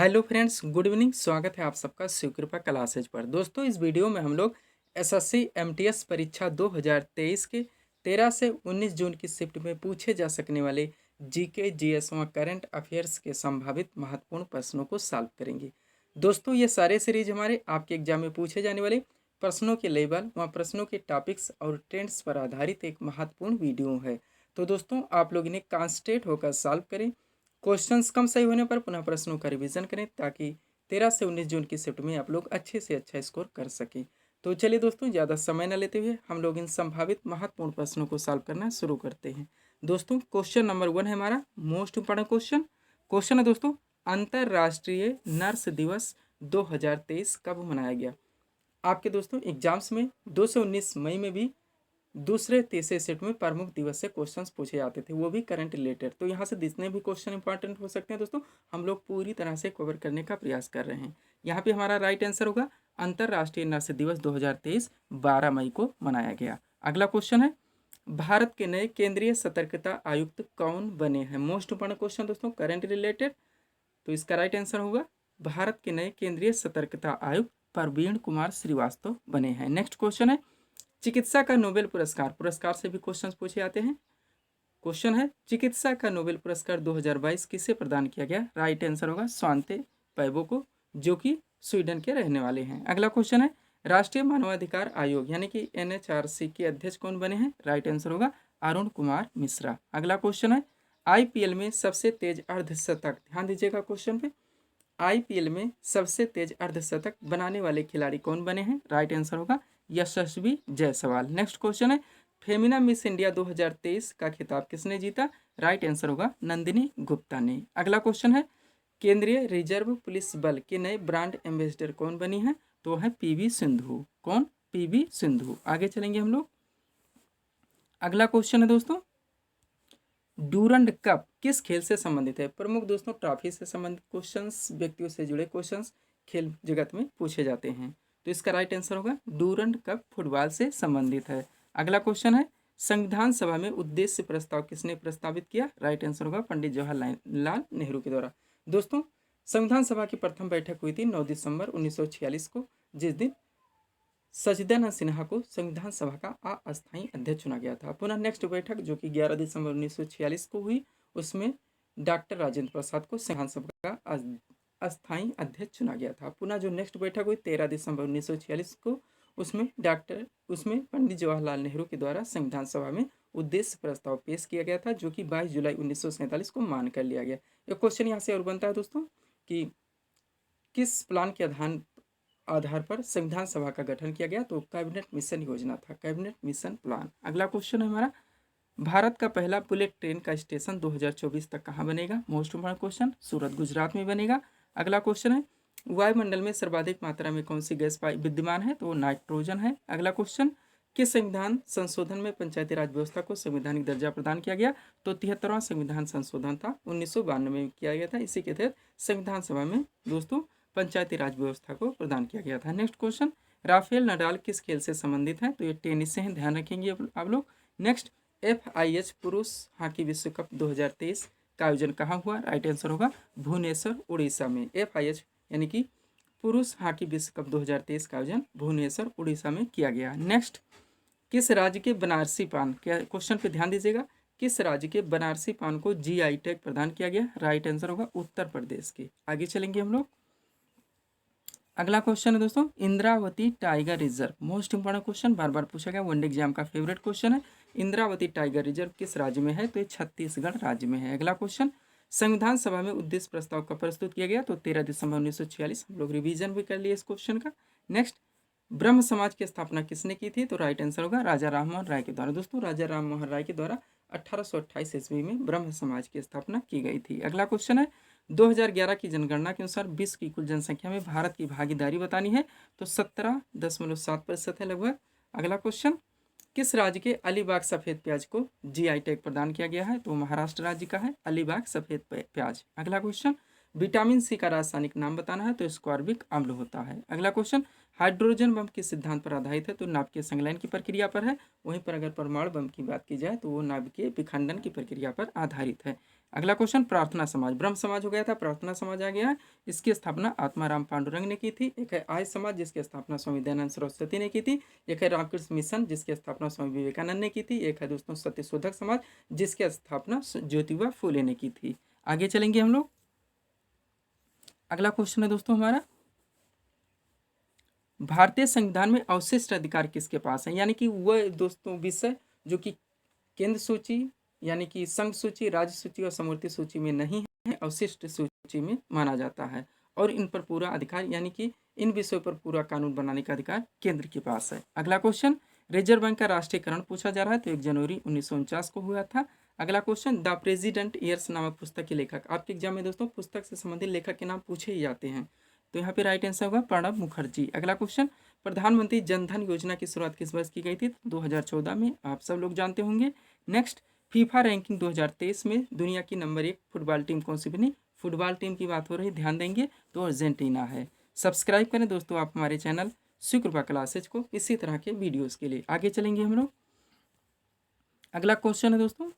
Hello friends, good evening. स्वागत है आप सबका शिवकृपा क्लासेज पर। दोस्तों, इस वीडियो में हम लोग एसएससी एमटीएस परीक्षा 2023 के 13 से 19 जून की शिफ्ट में पूछे जा सकने वाले जीके, जीएस व करंट अफेयर्स के संभावित महत्वपूर्ण प्रश्नों को सॉल्व करेंगे। दोस्तों, ये सारे सीरीज हमारे आपके एग्जाम में पूछे जाने वाले प्रश्नों के लेवल व प्रश्नों के टॉपिक्स और ट्रेंड्स पर आधारित एक महत्वपूर्ण वीडियो है। तो दोस्तों, आप लोग इन्हें कॉन्सेंट्रेट होकर सॉल्व करें। क्वेश्चंस कम सही होने पर पुनः प्रश्नों का रिवीजन करें ताकि 13 से 19 जून की शिफ्ट में आप लोग अच्छे से अच्छा स्कोर कर सकें। तो चलिए दोस्तों, ज़्यादा समय न लेते हुए हम लोग इन संभावित महत्वपूर्ण प्रश्नों को सॉल्व करना शुरू करते हैं। दोस्तों, क्वेश्चन नंबर 1 है हमारा मोस्ट इंपॉर्टेंट क्वेश्चन। क्वेश्चन है दोस्तों, अंतर्राष्ट्रीय नर्स दिवस 2023 कब मनाया गया? आपके दोस्तों एग्जाम्स में 2 से 19 मई में भी दूसरे तीसरे सेट में प्रमुख दिवस से क्वेश्चंस पूछे जाते थे, वो भी करंट रिलेटेड। तो यहाँ से जितने भी क्वेश्चन इंपॉर्टेंट हो सकते हैं दोस्तों, हम लोग पूरी तरह से कवर करने का प्रयास कर रहे हैं। यहाँ पे हमारा राइट आंसर होगा अंतर्राष्ट्रीय नर्स दिवस 2023 12 मई को मनाया गया। अगला क्वेश्चन है, भारत के नए केंद्रीय सतर्कता आयुक्त कौन बने हैं? मोस्ट इंपॉर्टेंट क्वेश्चन दोस्तों, करंट रिलेटेड। तो इसका राइट आंसर होगा भारत के नए केंद्रीय सतर्कता आयुक्त प्रवीण कुमार श्रीवास्तव बने हैं। नेक्स्ट क्वेश्चन है, चिकित्सा का नोबेल पुरस्कार, पुरस्कार से भी क्वेश्चंस पूछे जाते हैं। क्वेश्चन है, चिकित्सा का नोबेल पुरस्कार 2022 किसे प्रदान किया गया? राइट आंसर होगा स्वांते पैबो को, जो कि स्वीडन के रहने वाले हैं। अगला क्वेश्चन है, राष्ट्रीय मानवाधिकार आयोग यानी कि एनएचआरसी के अध्यक्ष कौन बने हैं? राइट आंसर होगा अरुण कुमार मिश्रा। अगला क्वेश्चन है, आईपीएल में सबसे तेज अर्धशतक, ध्यान दीजिएगा क्वेश्चन पे, आईपीएल में सबसे तेज अर्धशतक बनाने वाले खिलाड़ी कौन बने हैं? राइट आंसर होगा यशस्वी जायसवाल। नेक्स्ट क्वेश्चन है, फेमिना मिस इंडिया 2023 का खिताब किसने जीता? राइट आंसर होगा नंदिनी गुप्ता ने। अगला क्वेश्चन है, केंद्रीय रिजर्व पुलिस बल के नए ब्रांड एम्बेसडर कौन बनी है? तो है पीवी सिंधु। कौन? पीवी सिंधु। आगे चलेंगे हम लोग। अगला क्वेश्चन है दोस्तों, डूरंड कप किस खेल से संबंधित है? प्रमुख दोस्तों ट्रॉफी से संबंधित क्वेश्चंस, व्यक्तियों से जुड़े क्वेश्चंस खेल जगत में पूछे जाते हैं। तो इसका राइट आंसर होगा डूरंड कप फुटबॉल से संबंधित है। अगला क्वेश्चन है, संविधान सभा में उद्देश्य प्रस्ताव किसने प्रस्तावित किया? राइट आंसर होगा पंडित जवाहरलाल नेहरू के द्वारा। दोस्तों, संविधान सभा की प्रथम बैठक हुई थी 9 दिसंबर 1946 को, जिस दिन सचिदानंद सिन्हा को संविधान सभा का अस्थायी अध्यक्ष चुना गया था। पुनः नेक्स्ट बैठक जो कि 11 दिसंबर 1946 को हुई, उसमें डॉक्टर राजेंद्र प्रसाद को संविधान सभा का अस्थायी अध्यक्ष चुना गया था। पुनः जो नेक्स्ट बैठक हुई 13 दिसंबर 1946 को, उसमें पंडित जवाहरलाल नेहरू के द्वारा संविधान सभा में उद्देश्य प्रस्ताव पेश किया गया था, जो कि 22 जुलाई 1947 को मान कर लिया गया। एक क्वेश्चन यहाँ से और बनता है दोस्तों कि किस प्लान के आधार पर संविधान सभा का गठन किया गया? तो कैबिनेट मिशन योजना था, कैबिनेट मिशन प्लान। अगला क्वेश्चन है हमारा, भारत का पहला बुलेट ट्रेन का स्टेशन 2024 तक कहाँ बनेगा? Most important question, Surat Gujarat में बनेगा। अगला क्वेश्चन है, वायुमंडल में सर्वाधिक मात्रा में कौन सी गैस विद्यमान है? तो वो नाइट्रोजन है। अगला क्वेश्चन, किस संविधान संशोधन में पंचायती राज व्यवस्था को संवैधानिक दर्जा प्रदान किया गया? तो 73वां संविधान संशोधन था, 1992 में किया गया था। इसी के तहत संविधान सभा में दोस्तों पंचायती राज व्यवस्था को प्रदान किया गया था। नेक्स्ट क्वेश्चन, राफेल नडाल किस खेल से संबंधित है? तो ये टेनिस से हैं, ध्यान रखेंगे आप लोग। नेक्स्ट, FIH पुरुष हॉकी विश्व कप 2023 का आयोजन कहाँ हुआ? राइट आंसर होगा भुवनेश्वर उड़ीसा में। FIH यानी कि पुरुष हॉकी विश्व कप 2023 का आयोजन भुवनेश्वर उड़ीसा में किया गया। नेक्स्ट, किस राज्य के बनारसी पान, क्या क्वेश्चन पे ध्यान दीजिएगा, किस राज्य के बनारसी पान को GI टैग प्रदान किया गया? राइट आंसर होगा उत्तर प्रदेश के। आगे चलेंगे हम लोग। अगला क्वेश्चन है दोस्तों, Indravati tiger reserve, most important question, बार बार पूछा गया, वनडे एग्जाम का फेवरेट क्वेश्चन है। इंद्रावती टाइगर रिजर्व किस राज्य में है? तो ये छत्तीसगढ़ राज्य में है। अगला क्वेश्चन, संविधान सभा में उद्देश्य प्रस्ताव कब प्रस्तुत किया गया? तो 13 दिसंबर 1946। हम लोग रिवीजन भी कर लिए इस क्वेश्चन का। नेक्स्ट, ब्रह्म समाज की स्थापना किसने की थी? तो राइट आंसर होगा राजा राममोहन राय के द्वारा। दोस्तों, राजा राममोहन राय के द्वारा 1828 ईस्वी में ब्रह्म समाज की स्थापना की गई थी। अगला क्वेश्चन है, 2011 की जनगणना के अनुसार विश्व की कुल जनसंख्या में भारत की भागीदारी बतानी है। तो 17.7% है लगभग। अगला क्वेश्चन, किस राज्य के अलीबाग सफ़ेद प्याज को GI टैग प्रदान किया गया है? तो महाराष्ट्र राज्य का है अलीबाग सफ़ेद प्याज। अगला क्वेश्चन, विटामिन C का रासायनिक नाम बताना है। तो स्कॉर्बिक अम्ल होता है। अगला क्वेश्चन, हाइड्रोजन बम किस सिद्धांत पर आधारित है? तो नाभिकीय संलयन की प्रक्रिया पर है। वहीं पर अगर परमाणु बम की बात की जाए तो वो नाभिकीय विखंडन की प्रक्रिया पर आधारित है। अगला क्वेश्चन, प्रार्थना समाज, ब्रह्म समाज हो गया था, प्रार्थना समाज आ गया है। इसकी स्थापना आत्माराम पांडुरंग ने की थी। एक है आर्य समाज जिसकी स्थापना स्वामी दयानंद सरस्वती ने की थी। एक है रामकृष्ण मिशन जिसकी स्थापना स्वामी विवेकानंद ने की थी। एक है दोस्तों सत्यशोधक समाज जिसकी स्थापना ज्योतिबा फूले ने की थी। आगे चलेंगे हम लोग। अगला क्वेश्चन है दोस्तों हमारा, भारतीय संविधान में अवशिष्ट अधिकार किसके पास है, यानी कि वह दोस्तों विषय जो कि केंद्र सूची यानी कि संघ सूची, राज्य सूची और समवर्ती सूची में नहीं है, अवशिष्ट सूची में माना जाता है। और इन पर पूरा अधिकार यानी कि इन विषयों पर पूरा कानून बनाने का अधिकार केंद्र के पास है। अगला क्वेश्चन, रिजर्व बैंक का राष्ट्रीयकरण पूछा जा रहा है, तो 1 जनवरी 1949 को हुआ था। अगला क्वेश्चन, द प्रेसिडेंट ईयर्स नामक पुस्तक के लेखक, आपके एग्जाम में दोस्तों पुस्तक से संबंधित लेखक के नाम पूछे ही जाते हैं, तो यहाँ पे राइट आंसर होगा प्रणब मुखर्जी। अगला क्वेश्चन, प्रधानमंत्री जन धन योजना की शुरुआत किस वर्ष की गई थी, 2014 में, आप सब लोग जानते होंगे। नेक्स्ट, फीफा रैंकिंग 2023 में दुनिया की नंबर 1 फुटबॉल टीम कौन सी बनी, फुटबॉल टीम की बात हो रही, ध्यान देंगे तो अर्जेंटीना है। सब्सक्राइब करें दोस्तों आप हमारे चैनल शिवकृपा क्लासेज को इसी तरह के वीडियोस के लिए। आगे चलेंगे हम लोग। अगला क्वेश्चन है दोस्तों,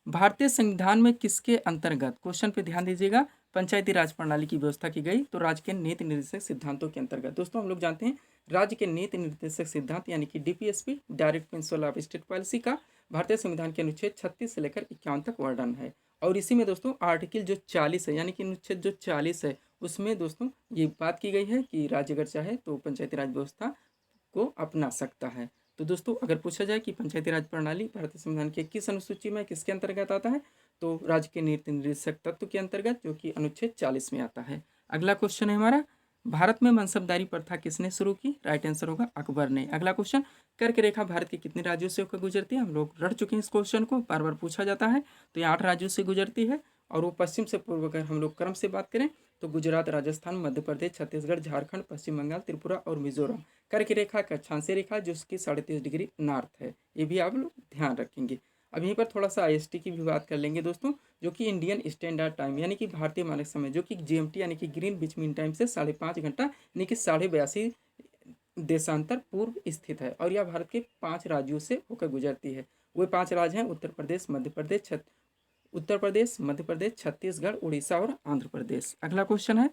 भारतीय संविधान में किसके अंतर्गत, क्वेश्चन पे ध्यान दीजिएगा, पंचायती राज प्रणाली की व्यवस्था की गई, तो राज्य के नीति निर्देशक सिद्धांतों के अंतर्गत। दोस्तों हम लोग जानते हैं राज्य के नीति निर्देशक सिद्धांत यानी कि DPSP, direct principle of state policy का भारतीय संविधान के अनुच्छेद 36 से लेकर 51 तक वर्णन है। और इसी में दोस्तों आर्टिकल जो 40 है यानी कि अनुच्छेद जो 40 है उसमें दोस्तों ये बात की गई है कि राज्य अगर चाहे तो पंचायती राज व्यवस्था को अपना सकता है। तो दोस्तों अगर पूछा जाए कि पंचायती राज प्रणाली भारतीय संविधान के किस अनुसूची में किसके अंतर्गत आता है, तो राज्य के नीति निर्देशक तत्व के अंतर्गत, जो कि अनुच्छेद 40 में आता है। अगला क्वेश्चन है हमारा, भारत में मनसबदारी प्रथा किसने शुरू की, राइट आंसर होगा अकबर ने। अगला क्वेश्चन, कर्क रेखा भारत के कितने राज्यों से होकर गुजरती है, हम लोग रट चुके हैं इस क्वेश्चन को, बार बार पूछा जाता है। तो ये 8 राज्यों से गुजरती है और वो पश्चिम से पूर्व अगर हम लोग क्रम से बात करें तो गुजरात, राजस्थान, मध्य प्रदेश, छत्तीसगढ़, झारखंड, पश्चिम बंगाल, त्रिपुरा और मिजोरम। कर्क रेखा का अक्षांशीय रेखा जो उसकी 33.5 डिग्री नॉर्थ है, ये भी आप लोग ध्यान रखेंगे। अब यहीं पर थोड़ा सा आईएसटी की भी बात कर लेंगे दोस्तों, जो कि इंडियन स्टैंडर्ड टाइम यानी कि भारतीय मानक समय, जो कि जीएमटी यानी कि ग्रीन विच मीन टाइम से 5.5 घंटा यानी कि 82.5 देशांतर पूर्व स्थित है। और यह भारत के 5 राज्यों से होकर गुजरती है। वे 5 राज्य हैं उत्तर प्रदेश, मध्य प्रदेश, छत्तीसगढ़, उड़ीसा और आंध्र प्रदेश। अगला क्वेश्चन है,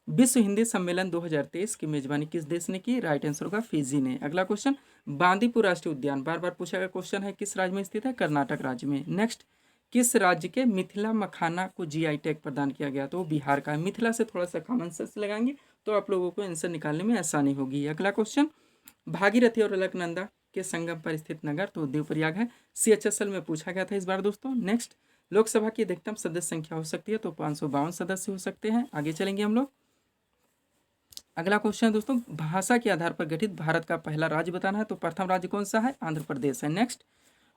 विश्व हिंदी सम्मेलन 2023 की मेजबानी किस देश ने की, राइट आंसर होगा फिजी ने। अगला क्वेश्चन, बांदीपुर राष्ट्रीय उद्यान बार बार पूछा गया क्वेश्चन है, किस राज्य में स्थित है, कर्नाटक राज्य में। नेक्स्ट, किस राज्य के मिथिला मखाना को जीआई टैग प्रदान किया गया, तो बिहार का। मिथिला से थोड़ा सा कॉमन सेंस लगाएंगे तो आप लोगों को आंसर निकालने में आसानी होगी। अगला क्वेश्चन, भागीरथी और अलकनंदा के संगम पर स्थित नगर, तो देवप्रयाग है। सीएचएसएल में पूछा गया था इस बार दोस्तों। नेक्स्ट, लोकसभा की अधिकतम सदस्य संख्या हो सकती है, तो 552 सदस्य हो सकते हैं। आगे चलेंगे हम लोग। अगला क्वेश्चन है दोस्तों, भाषा के आधार पर गठित भारत का पहला राज्य बताना है, तो प्रथम राज्य कौन सा है, आंध्र प्रदेश है। नेक्स्ट,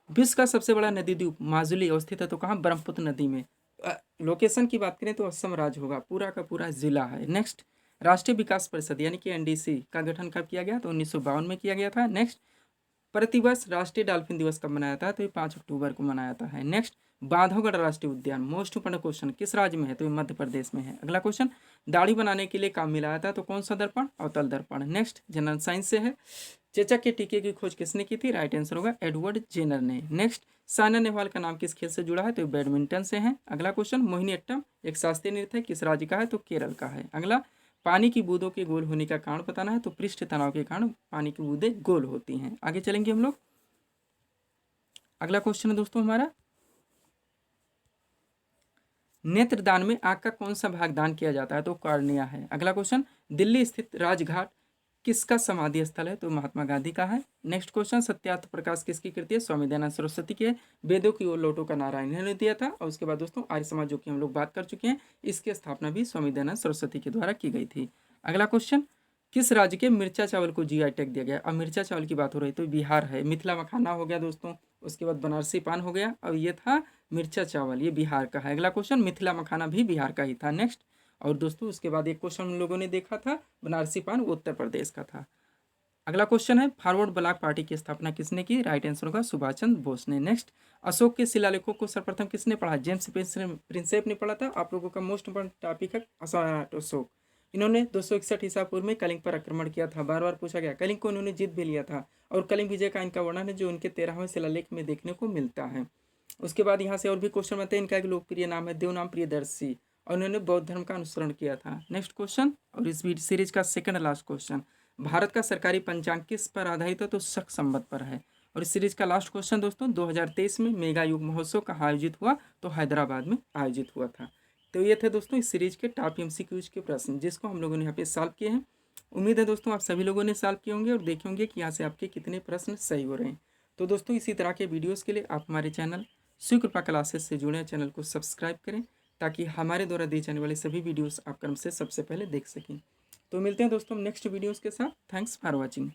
विश्व का सबसे बड़ा नदी द्वीप माजुली अवस्थित है, तो कहाँ, ब्रह्मपुत्र नदी में। लोकेशन की बात करें तो असम राज्य होगा, पूरा का पूरा जिला है। नेक्स्ट, राष्ट्रीय विकास परिषद यानी कि एनडीसी का गठन कब किया गया, तो 1952 में किया गया था। नेक्स्ट, प्रतिवर्ष राष्ट्रीय डॉल्फिन दिवस कब मनाया जाता है, तो ये 5 अक्टूबर को मनाया जाता है। नेक्स्ट, बांधवगढ़ राष्ट्रीय उद्यान मोस्ट इंपोर्टेंट क्वेश्चन, किस राज्य में है, तो ये मध्य प्रदेश में है। अगला क्वेश्चन, दाढ़ी बनाने के लिए काम मिलाया था, तो कौन सा दर्पण, अवतल दर्पण। नेक्स्ट, जनरल साइंस से है, चेचक के टीके की खोज किसने की थी, राइट आंसर होगा एडवर्ड जेनर ने। नेक्स्ट, साइना नेहवाल का नाम किस खेल से जुड़ा है, तो बैडमिंटन से है। अगला क्वेश्चन, मोहिनीअट्टम एक शास्त्रीय नृत्य है, किस राज्य का है, तो केरल का है। अगला, पानी की बूंदों के गोल होने का कारण बताना है, तो पृष्ठ तनाव के कारण पानी की बूंदें गोल होती हैं। आगे चलेंगे हम लोग। अगला क्वेश्चन है दोस्तों हमारा, नेत्रदान में आंख का कौन सा भाग दान किया जाता है, तो कॉर्निया है। अगला क्वेश्चन, दिल्ली स्थित राजघाट किसका समाधि स्थल है, तो महात्मा गांधी का है। नेक्स्ट क्वेश्चन, सत्यार्थ प्रकाश किसकी कृति है, स्वामी दयानंद सरस्वती की है। वेदों की ओर लौटो का नारा इन्होंने दिया था। और उसके बाद दोस्तों आर्य समाज जो कि हम लोग बात कर चुके हैं, इसकी स्थापना भी स्वामी दयानंद सरस्वती के द्वारा की गई थी। अगला क्वेश्चन, किस राज्य के मिर्चा चावल को जीआई टैग दिया गया। अब मिर्चा चावल की बात हो रही तो बिहार है। मिथिला मखाना हो गया दोस्तों, उसके बाद बनारसी पान हो गया, अब ये था मिर्चा चावल, ये बिहार का है। अगला क्वेश्चन, मिथिला मखाना भी बिहार का ही था। नेक्स्ट, और दोस्तों उसके बाद एक क्वेश्चन हम लोगों ने देखा था बनारसी पान, वो उत्तर प्रदेश का था। अगला क्वेश्चन है, फॉरवर्ड ब्लॉक पार्टी की स्थापना किसने की, राइट आंसर होगा सुभाष चंद्र बोस ने। नेक्स्ट, अशोक के शिलालेखों को सर्वप्रथम किसने पढ़ा, जेम्स प्रिंसेप ने पढ़ा था। आप लोगों का मोस्ट इंपोर्टेंट टॉपिक है अशोक। इन्होंने 261 ईसा पूर्व में कलिंग पर आक्रमण किया था, बार बार पूछा गया। कलिंग को इन्होंने जीत भी लिया था और कलिंग विजय का इनका वर्णन है जो उनके 13वें शिलालेख में देखने को मिलता है। उसके बाद यहाँ से और भी क्वेश्चन बनते हैं। इनका एक लोकप्रिय नाम है देवनाम प्रियदर्शी और उन्होंने बौद्ध धर्म का अनुसरण किया था। नेक्स्ट क्वेश्चन और इस सीरीज का सेकंड लास्ट क्वेश्चन, भारत का सरकारी पंचांग किस पर आधारित है? तो शक संवत पर है। और इस सीरीज का लास्ट क्वेश्चन दोस्तों, 2023 में मेगा युग महोत्सव कहाँ आयोजित हुआ? तो हैदराबाद में आयोजित हुआ था। तो ये थे दोस्तों इस सीरीज के टॉप एमसीक्यूज के प्रश्न जिसको हम लोगों ने यहाँ पे सॉल्व किए हैं। उम्मीद है दोस्तों आप सभी लोगों ने सॉल्व किए होंगे और देखे होंगे कि यहाँ से आपके कितने प्रश्न सही हो रहे हैं। तो दोस्तों इसी तरह के वीडियोज़ के लिए आप हमारे चैनल शिव कृपा क्लासेस से जुड़े चैनल को सब्सक्राइब करें ताकि हमारे द्वारा दिए जाने वाले सभी वीडियोस आप क्रम से सबसे पहले देख सकें। तो मिलते हैं दोस्तों नेक्स्ट वीडियोस के साथ। Thanks for watching.